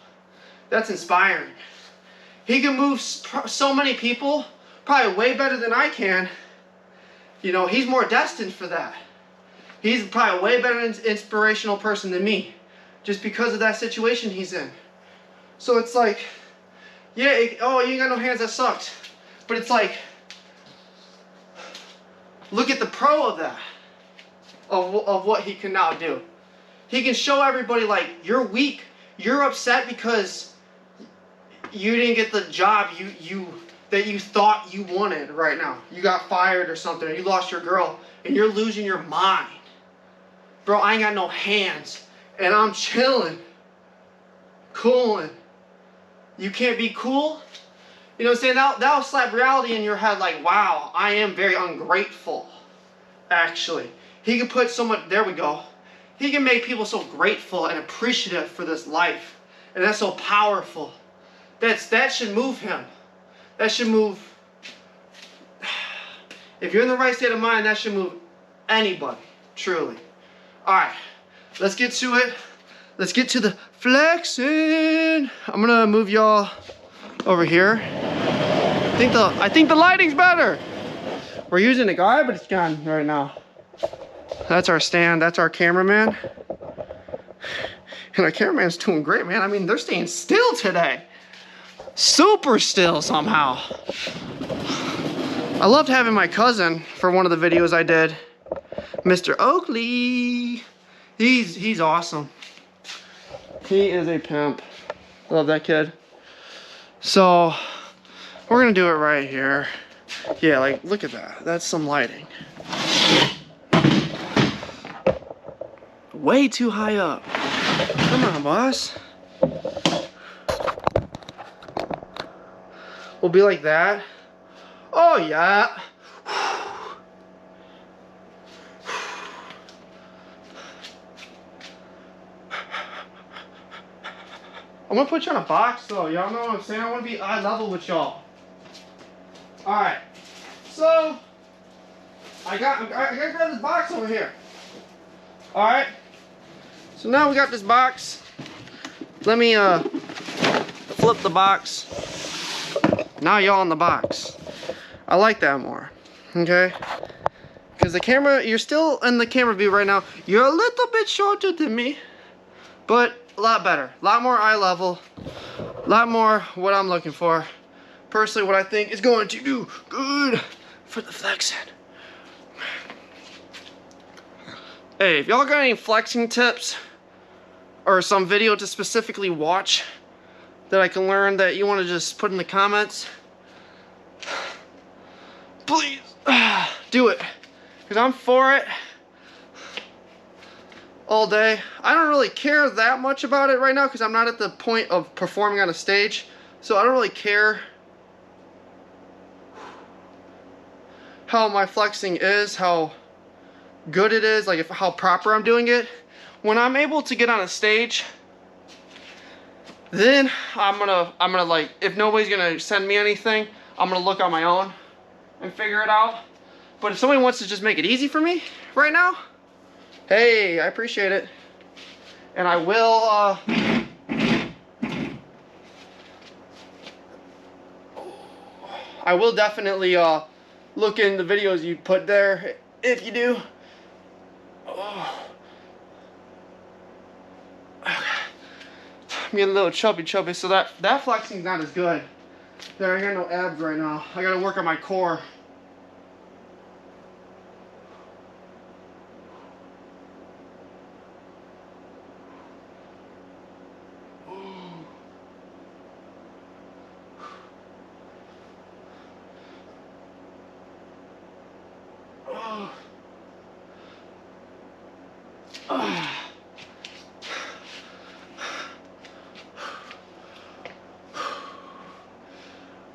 That's inspiring. He can move so many people, probably way better than I can. You know, he's more destined for that. He's probably a way better inspirational person than me, just because of that situation he's in. So it's like, yeah, oh, you ain't got no hands, that sucked. But it's like, look at the pro of that, of what he can now do. He can show everybody, like, you're weak, you're upset because you didn't get the job that you thought you wanted right now. You got fired or something, or you lost your girl, and you're losing your mind. Bro, I ain't got no hands, and I'm chilling, cooling. You can't be cool? You know what I'm saying? That'll slap reality in your head like, wow, I am very ungrateful, actually. He can put so much, there we go. He can make people so grateful and appreciative for this life. And that's so powerful. That should move him. That should move, if you're in the right state of mind, that should move anybody, truly. Alright, let's get to it. Let's get to the flexing. I'm gonna move y'all over here. I think the lighting's better. We're using a garbage can right now. That's our stand, that's our cameraman. And our cameraman's doing great, man. I mean, they're staying still today. Super still somehow. I loved having my cousin for one of the videos I did. Mr. Oakley. He's awesome. He is a pimp. Love that kid. So, we're gonna do it right here. Yeah, like, look at that. That's some lighting. Way too high up. Come on, boss. We'll be like that. Oh, yeah. I'm gonna put you on a box though, y'all know what I'm saying? I wanna be eye level with y'all. Alright, so I gotta grab this box over here. Alright, so now we got this box. Let me flip the box. Now y'all in the box. I like that more, okay? Because the camera, you're still in the camera view right now. You're a little bit shorter than me, but a lot better. A lot more eye level. A lot more what I'm looking for. Personally, what I think is going to do good for the flexing. Hey, if y'all got any flexing tips or some video to specifically watch that I can learn that you want to just put in the comments, please do it, because I'm for it all day. I don't really care that much about it right now because I'm not at the point of performing on a stage, so I don't really care how my flexing is, how good it is, like how proper I'm doing it. When I'm able to get on a stage, then I'm gonna like, if nobody's gonna send me anything, I'm gonna look on my own and figure it out. But if somebody wants to just make it easy for me right now, hey, I appreciate it. And I will definitely look in the videos you put there if you do. Oh. Okay. I'm getting a little chubby, so that flexing's not as good. There, I got no abs right now. I gotta work on my core.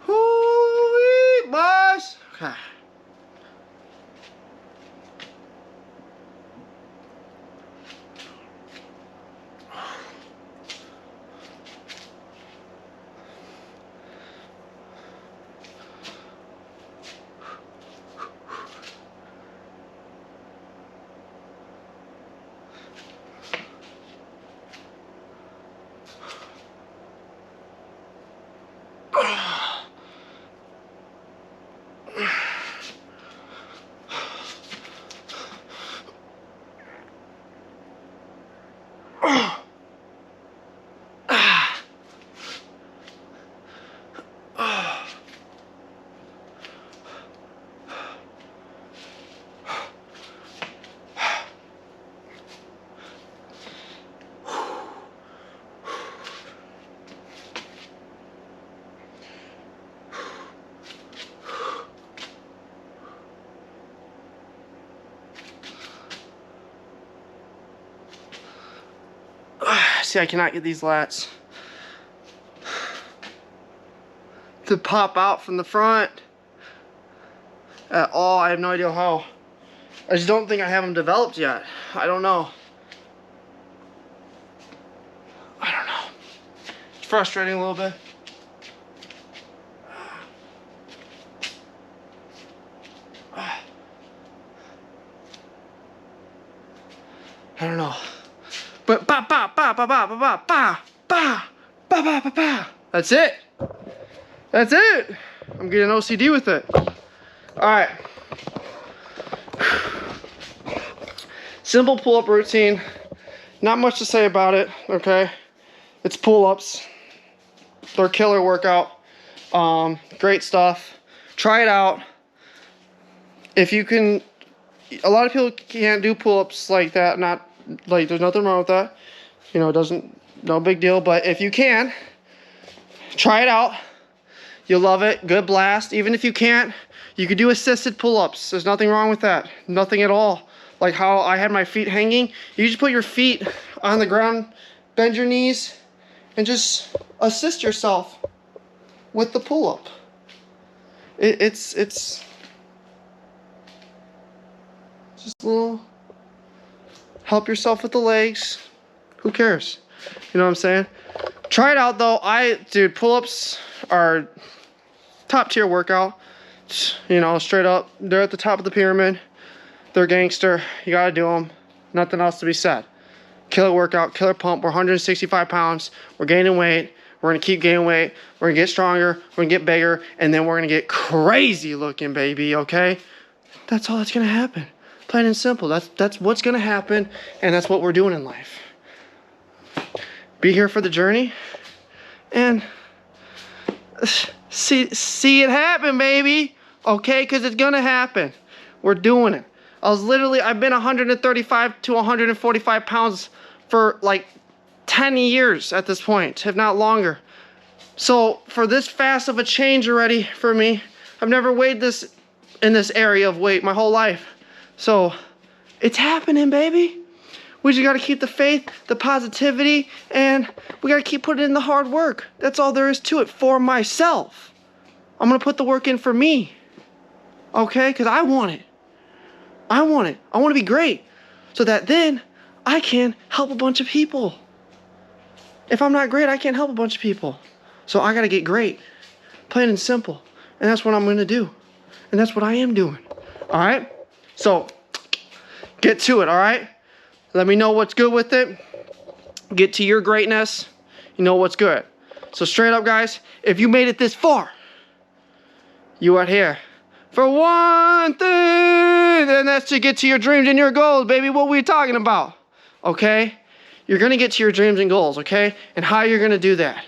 Hoo-wee, boss. Okay. See, I cannot get these lats to pop out from the front at all. I have no idea how. I just don't think I have them developed yet. I don't know. I don't know. It's frustrating a little bit. I don't know. But ba ba ba ba ba ba ba ba ba ba ba ba ba. That's it. That's it. I'm getting OCD with it. All right. Simple pull-up routine. Not much to say about it. Okay. It's pull-ups. They're killer workout. Great stuff. Try it out. If you can. A lot of people can't do pull-ups like that. Not like, there's nothing wrong with that. You know, it doesn't, no big deal. But if you can, try it out. You'll love it. Good blast. Even if you can't, you could do assisted pull-ups. There's nothing wrong with that. Nothing at all. Like how I had my feet hanging. You just put your feet on the ground, bend your knees, and just assist yourself with the pull-up. It's just a little. Help yourself with the legs. Who cares? You know what I'm saying? Try it out though. Dude, pull-ups are top tier workout. You know, straight up. They're at the top of the pyramid. They're gangster. You gotta do them. Nothing else to be said. Killer workout, killer pump. We're 165 pounds. We're gaining weight. We're gonna keep gaining weight. We're gonna get stronger. We're gonna get bigger. And then we're gonna get crazy looking, baby, okay? That's all that's gonna happen. Plain and simple. That's what's gonna happen, and that's what we're doing in life. be here for the journey and see it happen, baby. Okay, because it's gonna happen. We're doing it. I've been 135 to 145 pounds for like 10 years at this point, if not longer. So for this fast of a change already for me, I've never weighed this in this area of weight my whole life. So it's happening, baby. We just gotta keep the faith, the positivity, and we gotta keep putting in the hard work. That's all there is to it for myself. I'm gonna put the work in for me. Okay, because I want it. I want it. I want to be great so that then I can help a bunch of people. If I'm not great, I can't help a bunch of people. So I got to get great, plain and simple. And that's what I'm going to do. And that's what I am doing. All right? So get to it, all right? Let me know what's good with it. Get to your greatness. You know what's good. So straight up, guys, if you made it this far, you are here for one thing, and that's to get to your dreams and your goals, baby. What we talking about, okay? You're gonna get to your dreams and goals, okay? And how you're gonna do that?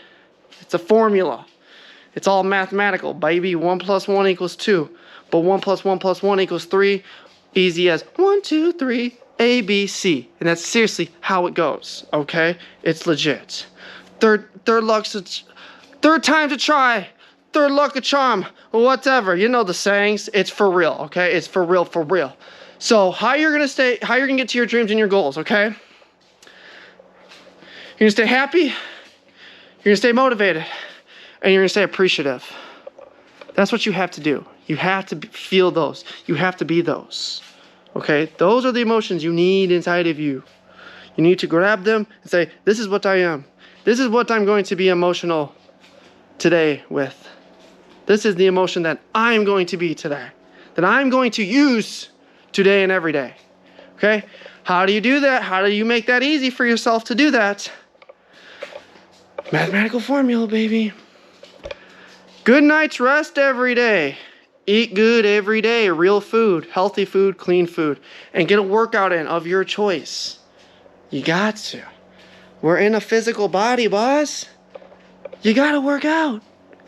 It's a formula. It's all mathematical, baby. 1 + 1 = 2. But 1 + 1 + 1 = 3. Easy as 1, 2, 3, A, B, C. And that's seriously how it goes, okay? It's legit. Third time's a try. Third luck a charm, whatever. You know the sayings. It's for real, okay? It's for real, for real. So how you're gonna get to your dreams and your goals, okay? You're gonna stay happy, you're gonna stay motivated, and you're gonna stay appreciative. That's what you have to do. You have to feel those. You have to be those, okay? Those are the emotions you need inside of you. You need to grab them and say, this is what I am. This is what I'm going to be emotional today with. This is the emotion that I'm going to be today, that I'm going to use today and every day, okay? How do you do that? How do you make that easy for yourself to do that? Mathematical formula, baby. Good night's rest every day. Eat good every day. Real food, healthy food, clean food. And get a workout in of your choice. You got to. We're in a physical body, boss. You got to work out.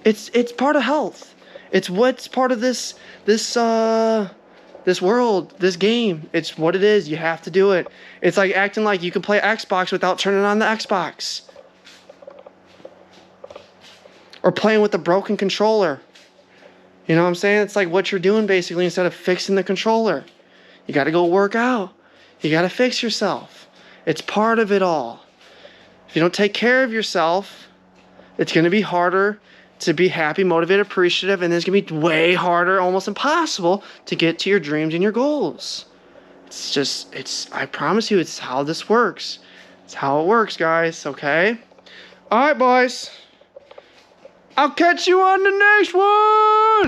It's part of health. It's what's part of this world, this game. It's what it is. You have to do it. It's like acting like you can play Xbox without turning on the Xbox. Or playing with a broken controller. You know what I'm saying? It's like what you're doing basically instead of fixing the controller. You got to go work out. You got to fix yourself. It's part of it all. If you don't take care of yourself, it's going to be harder to be happy, motivated, appreciative, and it's going to be way harder, almost impossible, to get to your dreams and your goals. I promise you, it's how this works. It's how it works, guys, okay? All right, boys. I'll catch you on the next one.